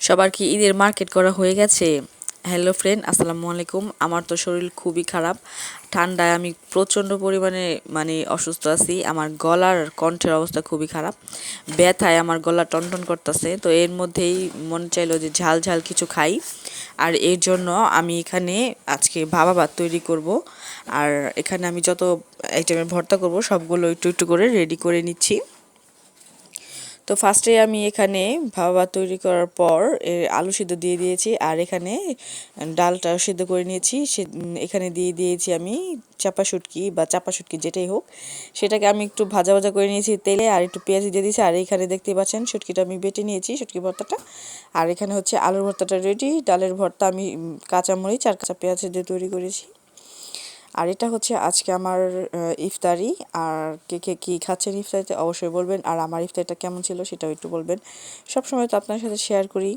সবার কি ঈদের মার্কেট করা হয়ে গেছে? হ্যালো ফ্রেন্ড, আসসালামু আলাইকুম। আমার তো শরীর খুবই খারাপ। ঠান্ডায় আমি প্রচণ্ড পরিমাণে অসুস্থ আছি। আমার গলার কণ্ঠের অবস্থা খুবই খারাপ। ব্যথায় আমার গলা টনটন করতেছে। তো এর মধ্যেই মন চাইলো যে ঝাল ঝাল কিছু খাই। আর এর জন্য আমি এখানে আজকে ভাপা ভাত তৈরি করব। আর এখানে আমি যত আইটেমের ভর্তা করব সবগুলো একটু একটু করে রেডি করে নিচ্ছি। তো ফার্স্টে আমি এখানে ভাপা ভাত তৈরি করার পর আলু সিদ্ধ দিয়ে দিয়েছি, আর এখানে ডালটা সিদ্ধ করে নিয়েছি। এখানে দিয়ে দিয়েছি আমি চাপা শুটকি যেটাই হোক, সেটাকে আমি একটু ভাজা ভাজা করে নিয়েছি তেলে, আর একটু পেঁয়াজ দিয়ে দিয়েছি। আর এখানে দেখতে পাচ্ছেন শুটকিটা আমি বেটে নিয়েছি, শুটকি ভর্তাটা। আর এখানে হচ্ছে আলুর ভর্তাটা রেডি। ডালের ভর্তা আমি কাঁচামরিচ আর কাঁচা পেঁয়াজ দিয়ে তৈরি করেছি। আর এটা হচ্ছে আজকে আমার ইফতারি। আর কে কে কী খাচ্ছেন ইফতারিতে অবশ্যই বলবেন, আর আমার ইফতারিটা কেমন ছিল সেটাও একটু বলবেন। সবসময় তো আপনার সাথে শেয়ার করি।